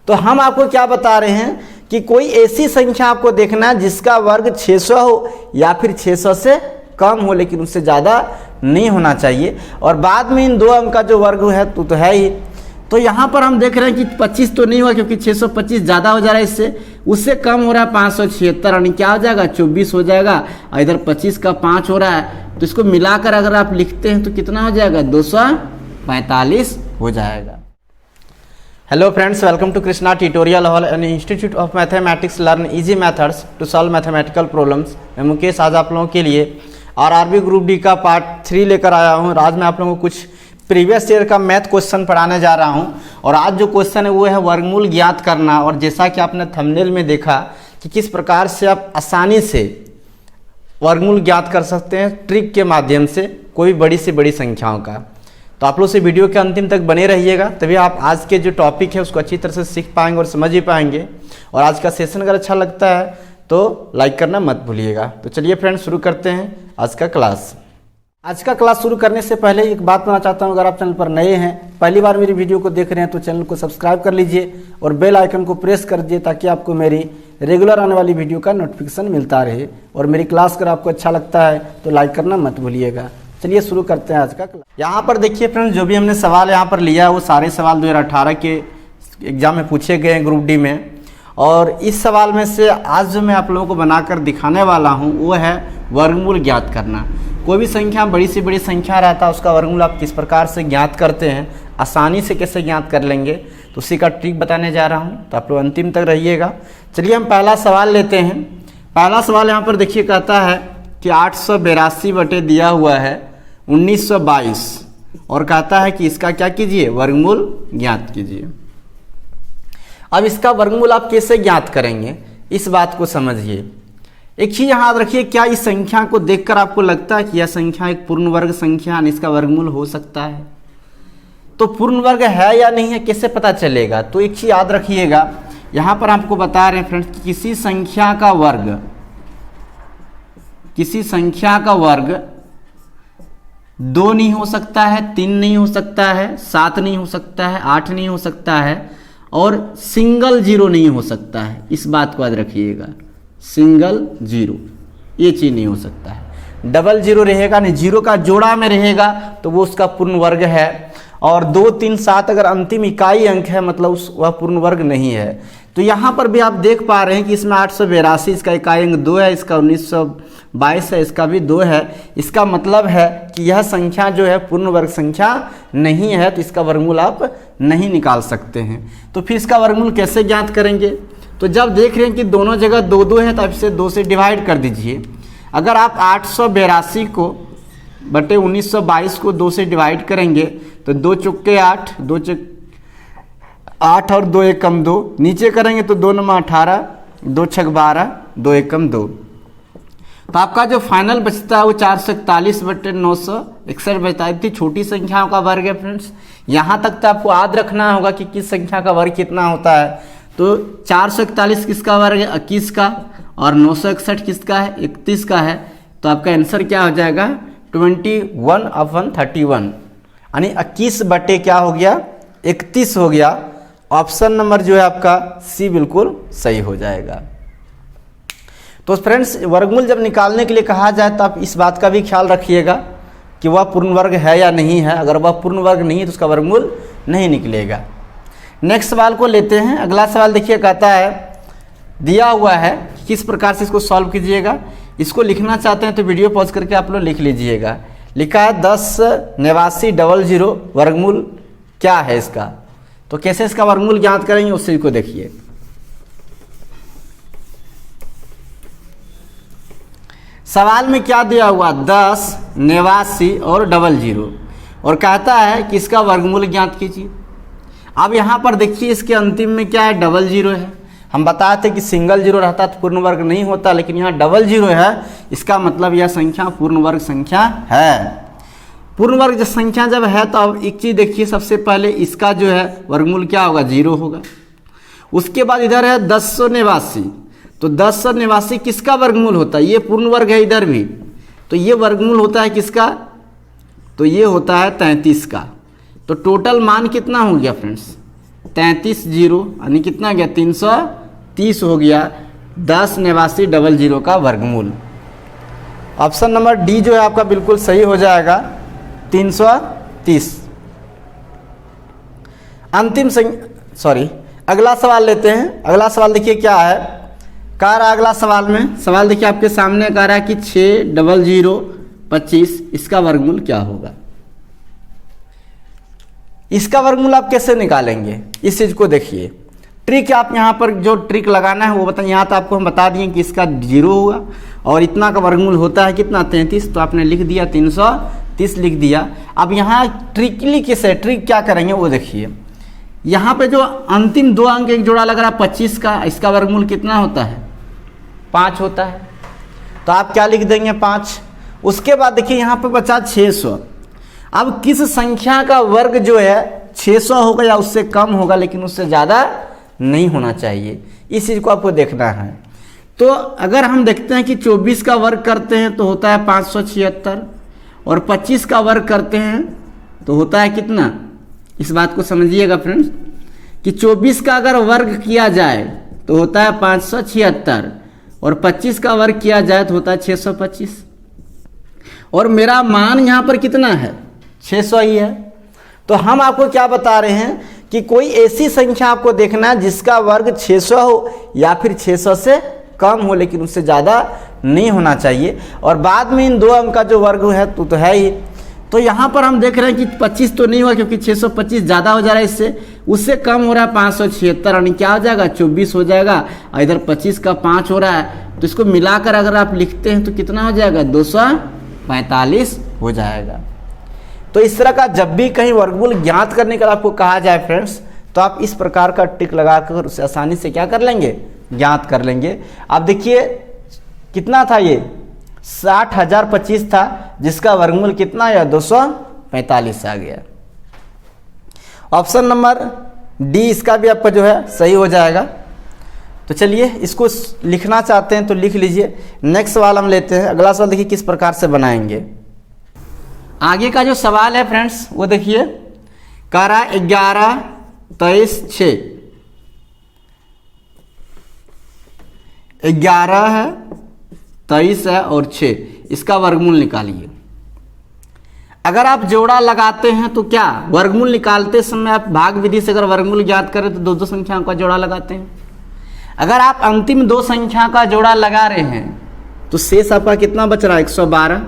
तो हम आपको क्या बता रहे हैं कि कोई ऐसी संख्या आपको देखना है जिसका वर्ग 600 हो या फिर 600 से कम हो, लेकिन उससे ज़्यादा नहीं होना चाहिए। और बाद में इन दो अंक का जो वर्ग है तो है ही। तो यहाँ पर हम देख रहे हैं कि 25 तो नहीं हुआ क्योंकि 625 ज़्यादा हो जा रहा है, उससे कम हो रहा है 576, यानी क्या हो जाएगा 24 हो जाएगा। और इधर 25 का 5 हो रहा है, तो इसको मिलाकर अगर आप लिखते हैं तो कितना हो जाएगा 245 हो जाएगा। Hello friends, welcome to Krishna tutorial hall and institute of mathematics. Learn easy methods to solve mathematical problems. मैं मुकेश आज आप लोगों के लिए आरआरबी ग्रुप डी का पार्ट 3 लेकर आया हूँ। आज मैं आप लोगों को कुछ प्रीवियस ईयर का मैथ क्वेश्चन पढ़ाने जा रहा हूँ। और आज जो क्वेश्चन है वो है वर्गमूल ज्ञात करना। और जैसा कि आपने थंबनेल में देखा कि किस प्रकार से आप आसानी से वर्गमूल ज्ञात कर सकते हैं ट्रिक के माध्यम से कोई बड़ी से बड़ी संख्याओं का। तो आप लोग से वीडियो के अंतिम तक बने रहिएगा, तभी आप आज के जो टॉपिक है उसको अच्छी तरह से सीख पाएंगे और समझ ही पाएंगे। और आज का सेशन अगर अच्छा लगता है तो लाइक करना मत भूलिएगा। तो चलिए फ्रेंड्स, शुरू करते हैं आज का क्लास। आज का क्लास शुरू करने से पहले एक बात बताना चाहता हूं, अगर आप चैनल पर नए हैं, पहली बार मेरी वीडियो को देख रहे हैं तो चैनल को सब्सक्राइब कर लीजिए और बेल आइकन को प्रेस कर दीजिए ताकि आपको मेरी रेगुलर आने वाली वीडियो का नोटिफिकेशन मिलता रहे। और मेरी क्लास अगर आपको अच्छा लगता है तो लाइक करना मत भूलिएगा। चलिए शुरू करते हैं आज का क्लास। यहाँ पर देखिए फ्रेंड्स, जो भी हमने सवाल यहाँ पर लिया है वो सारे सवाल 2018 के एग्जाम में पूछे गए हैं ग्रुप डी में। और इस सवाल में से आज जो मैं आप लोगों को बनाकर दिखाने वाला हूँ वो है वर्गमूल ज्ञात करना। कोई भी संख्या बड़ी से बड़ी संख्या रहता है, उसका वर्गमूल आप किस प्रकार से ज्ञात करते हैं, आसानी से कैसे ज्ञात कर लेंगे, तो उसी का ट्रिक बताने जा रहा हूँ। तो आप लोग अंतिम तक रहिएगा। चलिए हम पहला सवाल लेते हैं। पहला सवाल यहाँ पर देखिए कहता है कि 882 बटे दिया हुआ है 1922 और कहता है कि इसका क्या कीजिए, वर्गमूल ज्ञात कीजिए। अब इसका वर्गमूल आप कैसे ज्ञात करेंगे इस बात को समझिए। एक चीज याद रखिए, क्या इस संख्या को देखकर आपको लगता है कि यह संख्या एक पूर्ण वर्ग संख्या है, इसका वर्गमूल हो सकता है? तो पूर्ण वर्ग है या नहीं है कैसे पता चलेगा? तो एक चीज याद रखिएगा, यहां पर आपको बता रहे हैं फ्रेंड्स कि किसी संख्या का वर्ग 2 नहीं हो सकता है, 3 नहीं हो सकता है, 7 नहीं हो सकता है, 8 नहीं हो सकता है और सिंगल जीरो नहीं हो सकता है। इस बात को याद रखिएगा, सिंगल जीरो ये चीज नहीं हो सकता है। डबल जीरो रहेगा नहीं, जीरो का जोड़ा में रहेगा तो वो उसका पूर्ण वर्ग है। और 2, 3, 7 अगर अंतिम इकाई अंक है मतलब वह पूर्ण वर्ग नहीं है। तो यहाँ पर भी आप देख पा रहे हैं कि इसमें 882 इसका इकाई अंक 2 है, इसका 1922 है, इसका भी 2 है। इसका मतलब है कि यह संख्या जो है पूर्ण वर्ग संख्या नहीं है, तो इसका वर्गमूल आप नहीं निकाल सकते हैं। तो फिर इसका वर्गमूल कैसे ज्ञात करेंगे? तो जब देख रहे हैं कि दोनों जगह 2 है तो आप इसे 2 से डिवाइड कर दीजिए। अगर आप 882 को बटे 1922 को 2 से डिवाइड करेंगे तो 2 चौके 8, 8 और 2 एकम 2, नीचे करेंगे तो 2 9 18, 2 6 12, 2 एकम 2। तो आपका जो फाइनल बचता है वो 441 बटे 961 बचता है। इतनी छोटी संख्याओं का वर्ग है फ्रेंड्स। यहाँ तक तो आपको याद रखना होगा कि किस संख्या का वर्ग कितना होता है। तो 441 किसका वर्ग है, 21 का, और 961 किसका है, 31 का है। तो आपका आंसर क्या हो जाएगा 21/31, यानी 21 बटे क्या हो गया, 31 हो गया। ऑप्शन नंबर जो है आपका सी बिल्कुल सही हो जाएगा। तो फ्रेंड्स, वर्गमूल जब निकालने के लिए कहा जाए तो आप इस बात का भी ख्याल रखिएगा कि वह पूर्ण वर्ग है या नहीं है। अगर वह पूर्ण वर्ग नहीं है तो उसका वर्गमूल नहीं निकलेगा। नेक्स्ट सवाल को लेते हैं। अगला सवाल देखिए कहता है दिया हुआ है, किस प्रकार से इसको सॉल्व कीजिएगा। इसको लिखना चाहते हैं तो वीडियो पॉज करके आप लोग लिख लीजिएगा। लिखा है 108900 वर्गमूल क्या है इसका। तो कैसे इसका वर्गमूल ज्ञात करेंगे उसी को देखिए। सवाल में क्या दिया हुआ, 1089 और 00 और कहता है कि इसका वर्गमूल ज्ञात कीजिए। अब यहाँ पर देखिए इसके अंतिम में क्या है, 00 है। हम बताए थे कि सिंगल जीरो रहता तो पूर्ण वर्ग नहीं होता, लेकिन यहाँ 00 है, इसका मतलब यह संख्या पूर्ण वर्ग संख्या है। पूर्ण वर्ग संख्या जब है तो अब एक चीज देखिए, सबसे पहले इसका जो है वर्गमूल क्या होगा, 0 होगा। उसके बाद इधर है 1089, तो 1089 किसका वर्गमूल होता है, ये पूर्ण वर्ग है इधर भी, तो ये वर्गमूल होता है किसका, तो ये होता है 33 का। तो टोटल मान कितना हो गया फ्रेंड्स, 33 जीरो यानी कितना गया 330 हो गया 108900 का वर्गमूल। ऑप्शन नंबर डी जो है आपका बिल्कुल सही हो जाएगा 330। अगला सवाल लेते हैं। अगला सवाल देखिए क्या है, कह रहा है अगला सवाल में, सवाल देखिए आपके सामने कह रहा है कि 60025 इसका वर्गमूल क्या होगा। इसका वर्गमूल आप कैसे निकालेंगे इस चीज को देखिए। ट्रिक आप यहाँ पर जो ट्रिक लगाना है वो बताइए। यहाँ तो आपको हम बता दिए कि इसका 0 होगा और इतना का वर्गमूल होता है कितना 33, तो आपने लिख दिया 330 लिख दिया। अब यहाँ ट्रिकली किसे ट्रिक क्या करेंगे वो देखिए। यहाँ पे जो अंतिम 2 अंक एक जोड़ा लग रहा है 25 का, इसका वर्गमूल कितना होता है 5 होता है, तो आप क्या लिख देंगे 5। उसके बाद देखिए यहाँ पे बचा 600। अब किस संख्या का वर्ग जो है 600 होगा या उससे कम होगा, लेकिन उससे ज़्यादा नहीं होना चाहिए, इस चीज़ को आपको देखना है। तो अगर हम देखते हैं कि 24 का वर्ग करते हैं तो होता है 576 और 25 का वर्ग करते हैं तो होता है कितना, इस बात को समझिएगा फ्रेंड्स कि 24 का अगर वर्ग किया जाए तो होता है 576 और 25 का वर्ग किया जाए तो होता है 625 और मेरा मान यहाँ पर कितना है 600 ही है। तो हम आपको क्या बता रहे हैं कि कोई ऐसी संख्या आपको देखना है जिसका वर्ग 600 हो या फिर 600 से कम हो, लेकिन उससे ज़्यादा नहीं होना चाहिए। और बाद में इन 2 अंक का जो वर्ग है तो है ही। तो यहाँ पर हम देख रहे हैं कि 25 तो नहीं हुआ क्योंकि 625 ज़्यादा हो जा रहा है इससे, उससे कम हो रहा है 576 यानी क्या हो जाएगा 24 हो जाएगा और इधर 25 का 5 हो रहा है, तो इसको मिलाकर अगर आप लिखते हैं तो कितना हो जाएगा 245 हो जाएगा। तो इस तरह का जब भी कहीं वर्गमूल ज्ञात करने का आपको कहा जाए फ्रेंड्स, तो आप इस प्रकार का ट्रिक लगाकर उसे आसानी से क्या कर लेंगे ज्ञात कर लेंगे। आप देखिए कितना था ये 60,025 था, जिसका वर्गमूल कितना या 245 आ गया। ऑप्शन नंबर डी इसका भी आपका जो है सही हो जाएगा। तो चलिए इसको लिखना चाहते हैं तो लिख लीजिए। नेक्स्ट सवाल हम लेते हैं। अगला सवाल देखिए किस प्रकार से बनाएंगे। आगे का जो सवाल है फ्रेंड्स वो देखिए, कह रहा 11, 23, 6 11 है 23 है और 6 इसका वर्गमूल निकालिए। अगर आप जोड़ा लगाते हैं तो क्या वर्गमूल निकालते समय आप भाग विधि से अगर वर्गमूल ज्ञात करें तो 2 संख्याओं का जोड़ा लगाते हैं। अगर आप अंतिम 2 संख्या का जोड़ा लगा रहे हैं तो शेष आपका कितना बच रहा है 112।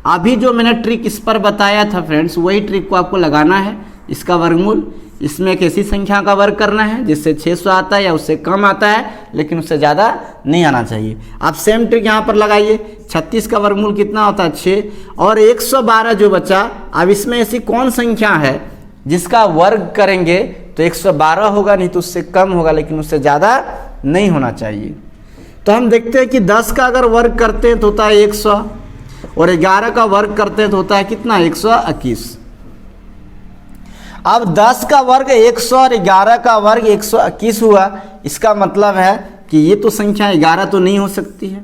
अभी जो मैंने ट्रिक इस पर बताया था फ्रेंड्स, वही ट्रिक को आपको लगाना है। इसका वर्गमूल, इसमें एक ऐसी संख्या का वर्ग करना है जिससे 600 आता है या उससे कम आता है, लेकिन उससे ज़्यादा नहीं आना चाहिए। आप सेम ट्रिक यहाँ पर लगाइए। 36 का वर्गमूल कितना होता है 6 और 112 जो बचा। अब इसमें ऐसी कौन संख्या है जिसका वर्ग करेंगे तो 112 होगा, नहीं तो उससे कम होगा, लेकिन उससे ज़्यादा नहीं होना चाहिए। तो हम देखते हैं कि 10 का अगर वर्ग करते हैं तो होता है 100 और 11 का वर्ग करते हैं तो होता है कितना 121। अब 10 का वर्ग 100 और 11 का वर्ग 121 हुआ। इसका मतलब है कि ये तो संख्या 11 तो नहीं हो सकती है।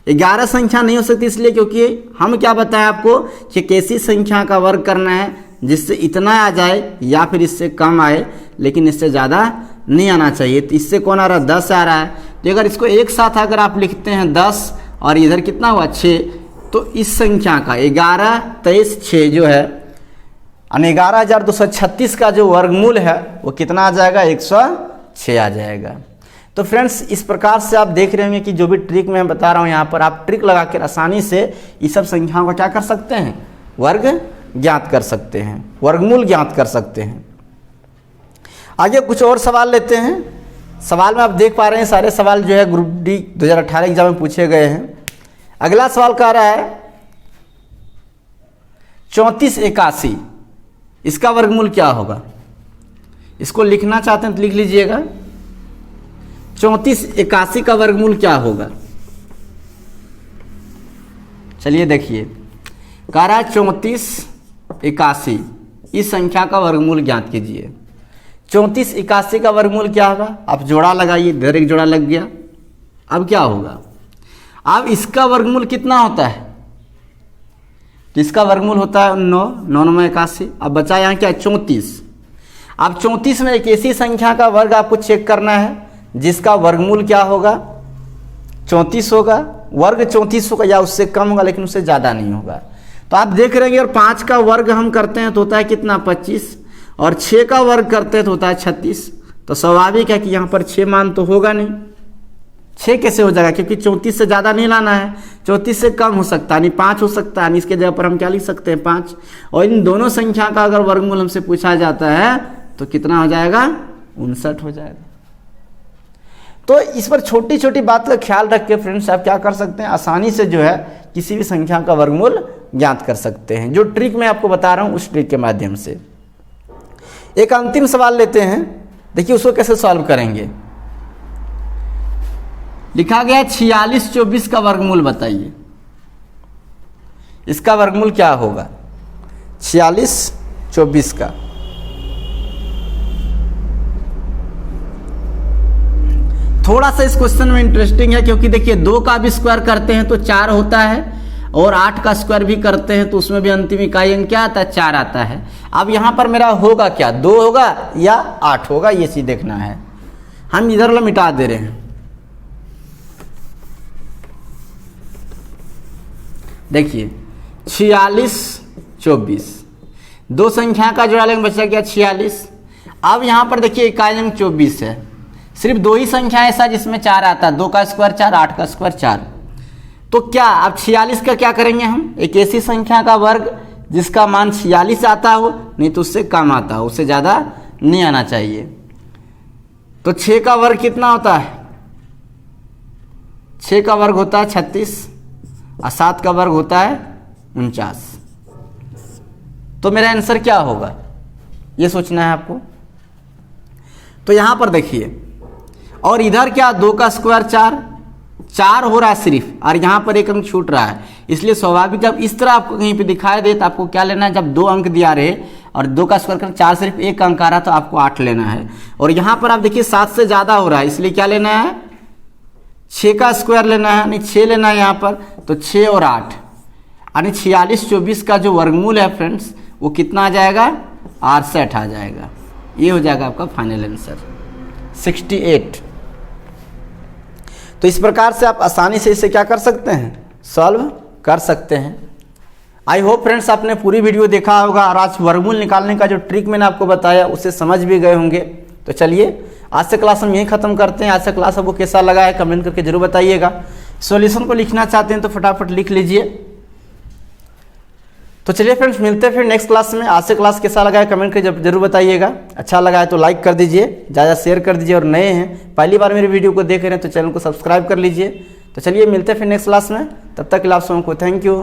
11 संख्या नहीं हो सकती इसलिए क्योंकि हम क्या बताएं आपको कि कैसी संख्या का वर्ग करना है जिससे इतना आ जाए या फिर इससे कम आए, लेकिन इससे ज़्यादा नहीं आना चाहिए। तो इससे कौन आ रहा है 10 आ रहा है। तो अगर इसको एक साथ अगर आप लिखते हैं 10 और इधर कितना हुआ 6, तो इस संख्या का 11, 23, 6 जो है 11,236 का जो वर्गमूल है वो कितना आ जाएगा 106 आ जाएगा। तो फ्रेंड्स इस प्रकार से आप देख रहे होंगे कि जो भी ट्रिक मैं बता रहा हूँ यहाँ पर आप ट्रिक लगा कर आसानी से ये सब संख्याओं का क्या कर सकते हैं वर्ग ज्ञात कर सकते हैं, वर्गमूल ज्ञात कर सकते हैं। आगे कुछ और सवाल लेते हैं। सवाल में आप देख पा रहे हैं सारे सवाल जो है ग्रुप डी 2018 एग्जाम में पूछे गए हैं। अगला सवाल कह रहा है 3481 इसका वर्गमूल क्या होगा। इसको लिखना चाहते हैं तो लिख लीजिएगा। 3481 का वर्गमूल क्या होगा। चलिए देखिए, कह रहा है 3481 इस संख्या का वर्गमूल ज्ञात कीजिए। 3481 का वर्गमूल क्या होगा, आप जोड़ा लगाइए। इधर एक जोड़ा लग गया। अब क्या होगा, अब इसका वर्गमूल कितना होता है, इसका वर्गमूल होता है 9, 9 में 81। अब बचा यहाँ क्या 34। अब 34 में एक ऐसी संख्या का वर्ग आपको चेक करना है जिसका वर्गमूल क्या होगा, 34 होगा, वर्ग 34 होगा या उससे कम होगा लेकिन उससे ज़्यादा नहीं होगा। तो आप देख रहे हैं और 5 का वर्ग हम करते हैं तो होता है कितना 25, और 6 का वर्ग करते हैं तो होता है 36। तो स्वाभाविक है कि यहाँ पर 6 मान तो होगा नहीं। 6 कैसे हो जाएगा, क्योंकि 34 से ज़्यादा नहीं लाना है, 34 से कम हो सकता है, नहीं 5 हो सकता है, इसके जगह पर हम क्या लिख सकते हैं 5। और इन दोनों संख्या का अगर वर्गमूल हमसे पूछा जाता है तो कितना हो जाएगा, 59 हो जाएगा। तो इस पर छोटी छोटी बात का ख्याल रख के फ्रेंड्स आप क्या कर सकते हैं, आसानी से जो है किसी भी संख्या का वर्गमूल ज्ञात कर सकते हैं। जो ट्रिक मैं आपको बता रहा हूँ उस ट्रिक के माध्यम से। एक अंतिम सवाल लेते हैं, देखिए उसको कैसे सॉल्व करेंगे। लिखा गया 46 24 का वर्गमूल बताइए, इसका वर्गमूल क्या होगा 46 24 का। थोड़ा सा इस क्वेश्चन में इंटरेस्टिंग है क्योंकि देखिए 2 का भी स्क्वायर करते हैं तो 4 होता है, और 8 का स्क्वायर भी करते हैं तो उसमें भी अंतिम इकाई अंक क्या आता है, 4 आता है। अब यहाँ पर मेरा होगा क्या, 2 होगा या 8 होगा, ये चीज देखना है। हम इधर वाला मिटा दे रहे हैं। देखिए 46 24, दो संख्या का जोड़ा लेंगे, बचा गया 46। अब यहाँ पर देखिए इकाई अंक 24 है, सिर्फ 2 ही संख्या ऐसा जिसमें 4 आता है, 2 का स्क्वायर 4, 8 का स्क्वायर 4। तो क्या अब 46 का क्या करेंगे हम, एक ऐसी संख्या का वर्ग जिसका मान 46 आता हो, नहीं तो उससे कम आता हो, उससे ज़्यादा नहीं आना चाहिए। तो 6 का वर्ग कितना होता है, 6 का वर्ग होता है 36, और 7 का वर्ग होता है 49। तो मेरा आंसर क्या होगा ये सोचना है आपको। तो यहां पर देखिए, और इधर क्या 2 का स्क्वायर 4 हो रहा है सिर्फ, और यहां पर एक अंक छूट रहा है, इसलिए स्वाभाविक जब इस तरह आपको कहीं पे दिखाई दे तो आपको क्या लेना है, जब 2 अंक दिया रहे और 2 का स्क्वायर कर 4 सिर्फ एक अंक आ रहा तो आपको 8 लेना है। और यहां पर आप देखिए 7 से ज्यादा हो रहा है, इसलिए क्या लेना है, 6 का स्क्वायर लेना है, नहीं 6 लेना है यहाँ पर, तो 6 और 8 यानी 46 24 का जो वर्गमूल है फ्रेंड्स वो कितना आ जाएगा, 68 आ जाएगा। ये हो जाएगा आपका फाइनल आंसर 68। तो इस प्रकार से आप आसानी से इसे क्या कर सकते हैं, सॉल्व कर सकते हैं। आई होप फ्रेंड्स आपने पूरी वीडियो देखा होगा और आज वर्गमूल निकालने का जो ट्रिक मैंने आपको बताया उसे समझ भी गए होंगे। तो चलिए आज से क्लास हम यहीं ख़त्म करते हैं। आज से क्लास आपको कैसा लगा है कमेंट करके जरूर बताइएगा। सॉल्यूशन को लिखना चाहते हैं तो फटाफट लिख लीजिए। तो चलिए फ्रेंड्स मिलते हैं फिर नेक्स्ट क्लास में। आज से क्लास कैसा लगा है कमेंट करके जरूर बताइएगा। अच्छा लगा है तो लाइक कर दीजिए, ज़्यादा शेयर कर दीजिए, और नए हैं पहली बार मेरी वीडियो को देख रहे हैं तो चैनल को सब्सक्राइब कर लीजिए। तो चलिए मिलते हैं फिर नेक्स्ट क्लास में, तब तक के लिए आप सबको थैंक यू।